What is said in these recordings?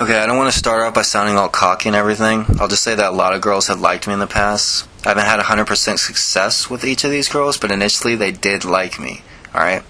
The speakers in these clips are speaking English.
Okay, I don't want to start out by sounding all cocky and everything. I'll just say that a lot of girls had liked me in the past. I haven't had 100% success with each of these girls, but initially they did like me, alright?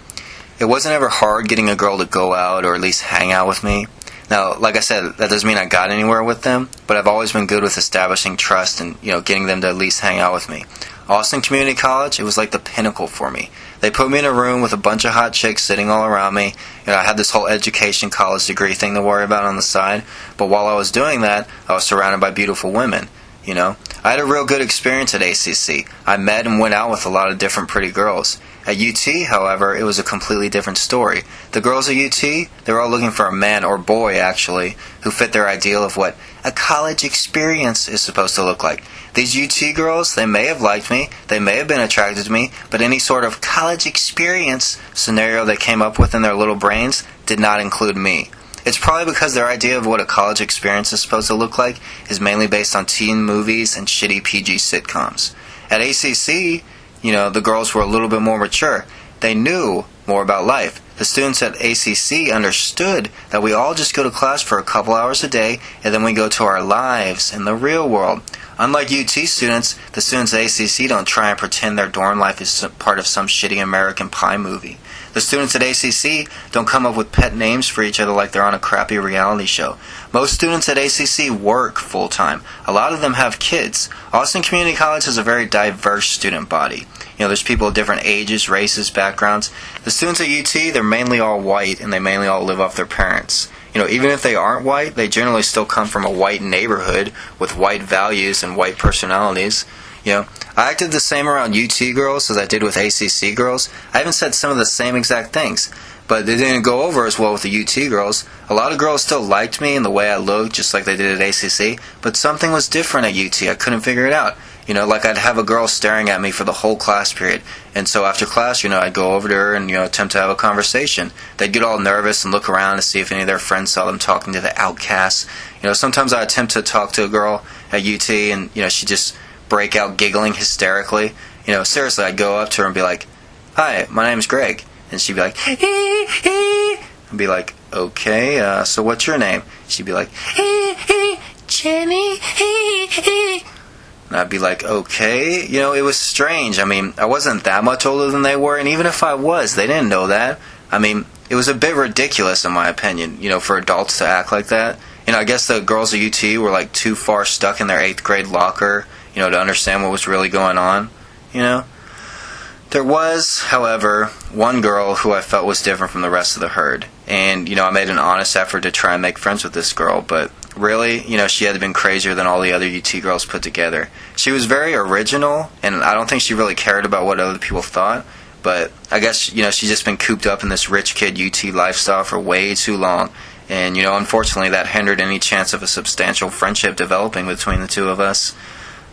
It wasn't ever hard getting a girl to go out or at least hang out with me. Now, like I said, that doesn't mean I got anywhere with them, but I've always been good with establishing trust and, getting them to at least hang out with me. Austin Community College, it was like the pinnacle for me. They put me in a room with a bunch of hot chicks sitting all around me. I had this whole education college degree thing to worry about on the side, but while I was doing that, I was surrounded by beautiful women. I had a real good experience at ACC. I met and went out with a lot of different pretty girls. At UT, however, it was a completely different story. The girls at UT, they were all looking for a man, or boy actually, who fit their ideal of what a college experience is supposed to look like. These UT girls, they may have liked me, they may have been attracted to me, but any sort of college experience scenario they came up with in their little brains did not include me. It's probably because their idea of what a college experience is supposed to look like is mainly based on teen movies and shitty PG sitcoms. At ACC, the girls were a little bit more mature. They knew more about life. The students at ACC understood that we all just go to class for a couple hours a day and then we go to our lives in the real world. Unlike UT students, the students at ACC don't try and pretend their dorm life is part of some shitty American Pie movie. The students at ACC don't come up with pet names for each other like they're on a crappy reality show. Most students at ACC work full-time. A lot of them have kids. Austin Community College has a very diverse student body. There's people of different ages, races, backgrounds. The students at UT, they're mainly all white, and they mainly all live off their parents. Even if they aren't white, they generally still come from a white neighborhood with white values and white personalities. I acted the same around UT girls as I did with ACC girls. I even said some of the same exact things, but they didn't go over as well with the UT girls. A lot of girls still liked me and the way I looked, just like they did at ACC, but something was different at UT. I couldn't figure it out. Like I'd have a girl staring at me for the whole class period. And so after class, I'd go over to her and, attempt to have a conversation. They'd get all nervous and look around to see if any of their friends saw them talking to the outcasts. Sometimes I'd attempt to talk to a girl at UT and, she'd just break out giggling hysterically. Seriously, I'd go up to her and be like, "Hi, my name's Greg." And she'd be like, "Hee, hee." I'd be like, "Okay, so what's your name?" She'd be like, "Hee, hee, Jenny, hee, hee." And I'd be like, "Okay." It was strange. I wasn't that much older than they were, and even if I was, they didn't know that. It was a bit ridiculous in my opinion, for adults to act like that. I guess the girls at UT were like too far stuck in their 8th grade locker, to understand what was really going on, There was, however, one girl who I felt was different from the rest of the herd. And, I made an honest effort to try and make friends with this girl, but really, she had been crazier than all the other UT girls put together. She was very original, and I don't think she really cared about what other people thought, but I guess, she's just been cooped up in this rich kid UT lifestyle for way too long. And, unfortunately, that hindered any chance of a substantial friendship developing between the two of us.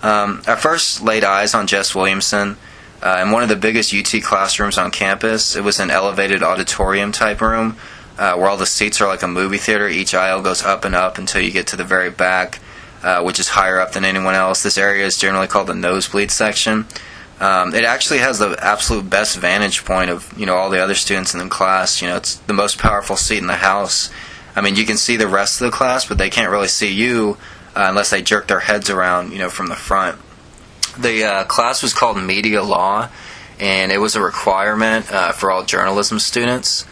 I first laid eyes on Jess Williamson in one of the biggest UT classrooms on campus. It was an elevated auditorium type room where all the seats are like a movie theater. Each aisle goes up and up until you get to the very back, which is higher up than anyone else. This area is generally called the nosebleed section. It actually has the absolute best vantage point of all the other students in the class. It's the most powerful seat in the house. You can see the rest of the class, but they can't really see you unless they jerk their heads around, from the front. The class was called Media Law, and it was a requirement for all journalism students.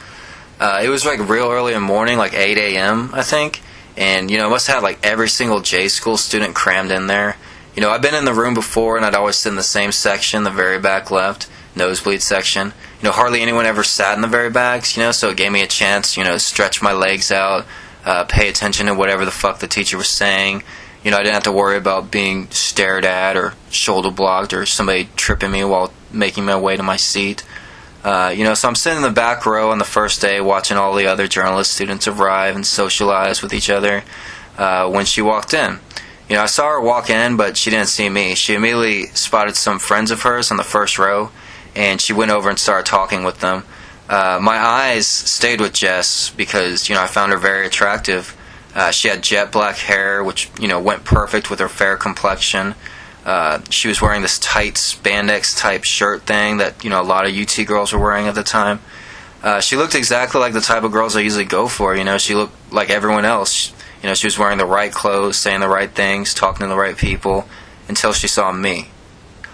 It was like real early in the morning, like 8 a.m., I think, and, it must have like every single J school student crammed in there. I've been in the room before, and I'd always sit in the same section, the very back left, nosebleed section. Hardly anyone ever sat in the very backs, so it gave me a chance, to stretch my legs out, pay attention to whatever the fuck the teacher was saying. I didn't have to worry about being stared at or shoulder blocked or somebody tripping me while making my way to my seat. So I'm sitting in the back row on the first day watching all the other journalist students arrive and socialize with each other when she walked in. I saw her walk in, but she didn't see me. She immediately spotted some friends of hers on the first row, and she went over and started talking with them. My eyes stayed with Jess because, I found her very attractive. She had jet black hair, which, went perfect with her fair complexion. She was wearing this tight spandex type shirt thing that, a lot of UT girls were wearing at the time. She looked exactly like the type of girls I usually go for, She looked like everyone else. You know, she was wearing the right clothes, saying the right things, talking to the right people, until she saw me.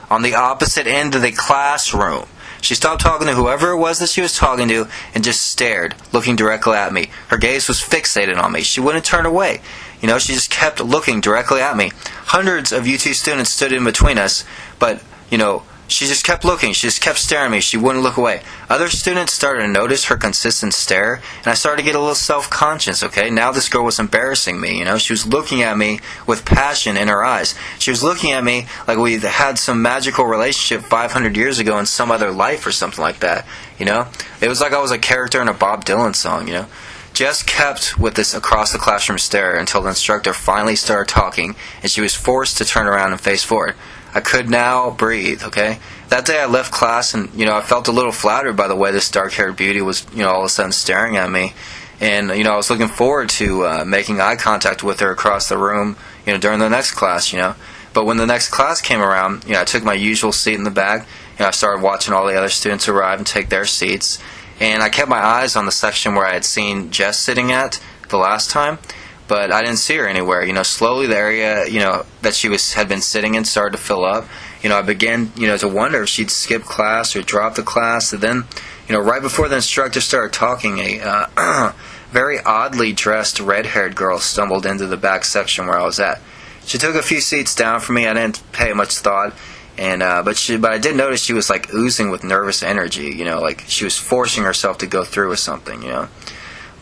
On the opposite end of the classroom. She stopped talking to whoever it was that she was talking to and just stared, looking directly at me. Her gaze was fixated on me. She wouldn't turn away. You know, she just kept looking directly at me. Hundreds of UT students stood in between us, but, you know, she just kept looking. She just kept staring at me. She wouldn't look away. Other students started to notice her consistent stare, and I started to get a little self-conscious, okay? Now this girl was embarrassing me, you know? She was looking at me with passion in her eyes. She was looking at me like we had some magical relationship 500 years ago in some other life or something like that, you know? It was like I was a character in a Bob Dylan song, you know? Jess kept with this across-the-classroom stare until the instructor finally started talking, and she was forced to turn around and face forward. I could now breathe, okay? That day I left class and, you know, I felt a little flattered by the way this dark-haired beauty was, you know, all of a sudden staring at me. And, you know, I was looking forward to making eye contact with her across the room, you know, during the next class, you know. But when the next class came around, you know, I took my usual seat in the back. You know, I started watching all the other students arrive and take their seats. And I kept my eyes on the section where I had seen Jess sitting at the last time. But I didn't see her anywhere. You know, slowly the area, you know, that she had been sitting in started to fill up. You know, I began, you know, to wonder if she'd skip class or drop the class. And then, you know, right before the instructor started talking, a very oddly dressed red-haired girl stumbled into the back section where I was at. She took a few seats down from me. I didn't pay much thought. And but I did notice she was like oozing with nervous energy. You know, like she was forcing herself to go through with something. You know.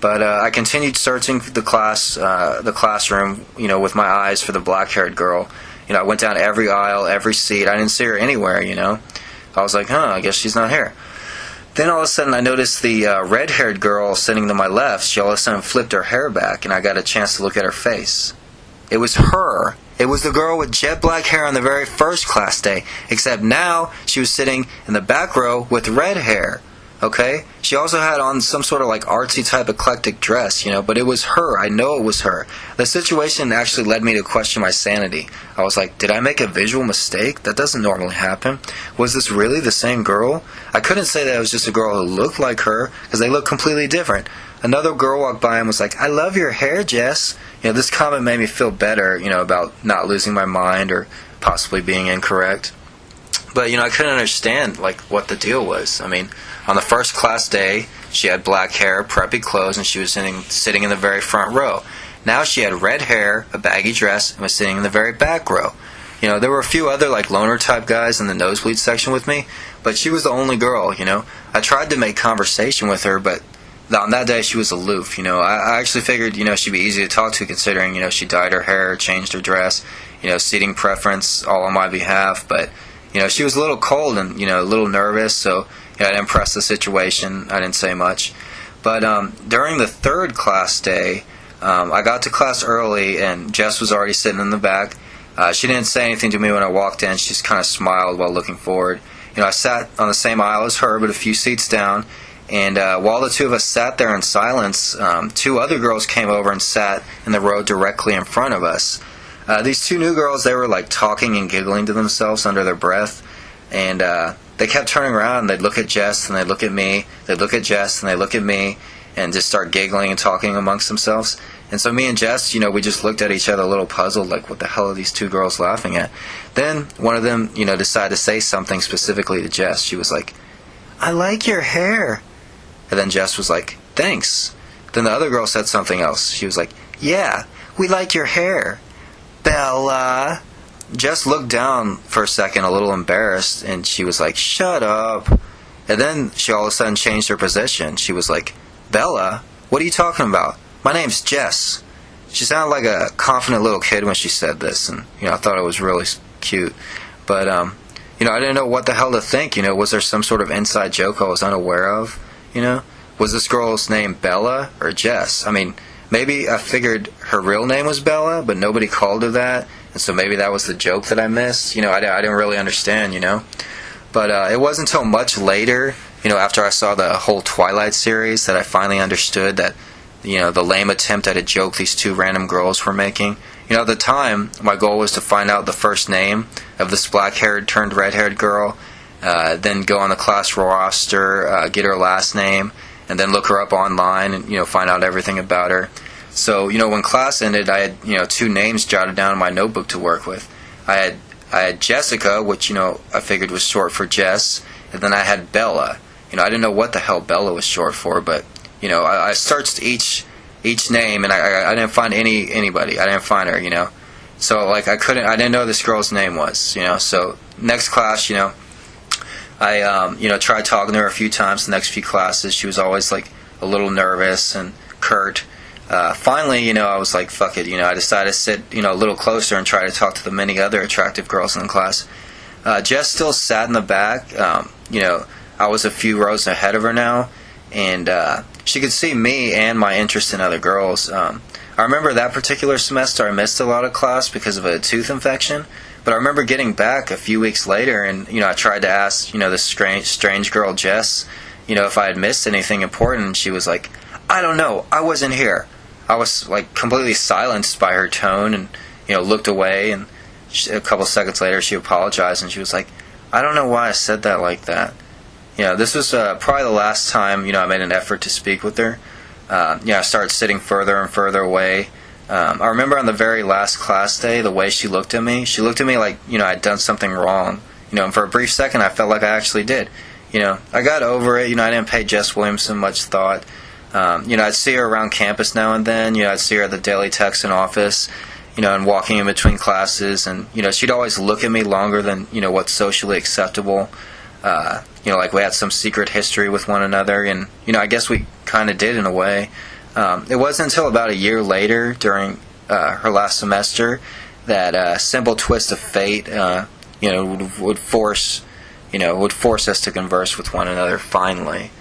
But I continued searching the classroom, you know, with my eyes for the black-haired girl. You know, I went down every aisle, every seat. I didn't see her anywhere, you know. I was like, I guess she's not here. Then all of a sudden I noticed the red-haired girl sitting to my left. She all of a sudden flipped her hair back, and I got a chance to look at her face. It was her. It was the girl with jet black hair on the very first class day, except now she was sitting in the back row with red hair. Okay? She also had on some sort of like artsy type eclectic dress, you know, but it was her. I know it was her. The situation actually led me to question my sanity. I was like, did I make a visual mistake? That doesn't normally happen. Was this really the same girl? I couldn't say that it was just a girl who looked like her, because they looked completely different. Another girl walked by and was like, I love your hair, Jess. You know, this comment made me feel better, you know, about not losing my mind or possibly being incorrect. But, you know, I couldn't understand, like, what the deal was. I mean, on the first class day, she had black hair, preppy clothes, and she was sitting in the very front row. Now she had red hair, a baggy dress, and was sitting in the very back row. You know, there were a few other, like, loner-type guys in the nosebleed section with me, but she was the only girl, you know. I tried to make conversation with her, but on that day she was aloof, you know. I actually figured, you know, she'd be easy to talk to considering, you know, she dyed her hair, changed her dress, you know, seating preference all on my behalf, but you know, she was a little cold and, you know, a little nervous, so you know, I didn't press the situation. I didn't say much. But during the third class day, I got to class early, and Jess was already sitting in the back. She didn't say anything to me when I walked in. She just kind of smiled while looking forward. You know, I sat on the same aisle as her, but a few seats down. And while the two of us sat there in silence, two other girls came over and sat in the row directly in front of us. These two new girls, they were like talking and giggling to themselves under their breath, and they kept turning around and they'd look at Jess and they'd look at me, they'd look at Jess and they'd look at me, and just start giggling and talking amongst themselves. And so me and Jess, you know, we just looked at each other a little puzzled, like, what the hell are these two girls laughing at? Then one of them, you know, decided to say something specifically to Jess. She was like, I like your hair. And then Jess was like, thanks. Then the other girl said something else. She was like, yeah, we like your hair. Bella. Jess looked down for a second, a little embarrassed, and she was like, shut up. And then she all of a sudden changed her position. She was like, Bella, what are you talking about? My name's Jess. She sounded like a confident little kid when she said this, and, you know, I thought it was really cute. But, you know, I didn't know what the hell to think. You know, was there some sort of inside joke I was unaware of? You know, was this girl's name Bella or Jess? I mean, maybe I figured her real name was Bella, but nobody called her that, and so maybe that was the joke that I missed. You know, I didn't really understand, you know. But it wasn't until much later, you know, after I saw the whole Twilight series, that I finally understood that, you know, the lame attempt at a joke these two random girls were making. You know, at the time, my goal was to find out the first name of this black-haired turned red-haired girl, then go on the class roster, get her last name, and then look her up online and, you know, find out everything about her. So, when class ended, I had, 2 names jotted down in my notebook to work with. I had Jessica, which, I figured was short for Jess, and then I had Bella. I didn't know what the hell Bella was short for, but, I searched each name, and I didn't find anybody. I didn't find her, So, like, I didn't know what this girl's name was, So, next class, I, tried talking to her a few times the next few classes. She was always, like, a little nervous and curt. Finally, I was like, fuck it, I decided to sit, a little closer and try to talk to the many other attractive girls in the class. Jess still sat in the back. I was a few rows ahead of her now, and she could see me and my interest in other girls. I remember that particular semester I missed a lot of class because of a tooth infection, but I remember getting back a few weeks later, and, I tried to ask, this strange girl, Jess, if I had missed anything important, and she was like, I don't know, I wasn't here. I was, like, completely silenced by her tone and, looked away, and a couple seconds later she apologized, and she was like, I don't know why I said that like that. This was probably the last time, I made an effort to speak with her. I started sitting further and further away. I remember on the very last class day, the way she looked at me like, I'd done something wrong. And for a brief second I felt like I actually did. I got over it, I didn't pay Jess Williamson much thought. I'd see her around campus now and then. I'd see her at the Daily Texan office, and walking in between classes. And, she'd always look at me longer than, what's socially acceptable. Like we had some secret history with one another. And, I guess we kind of did in a way. It wasn't until about a year later, during her last semester, that a simple twist of fate, would force us to converse with one another finally.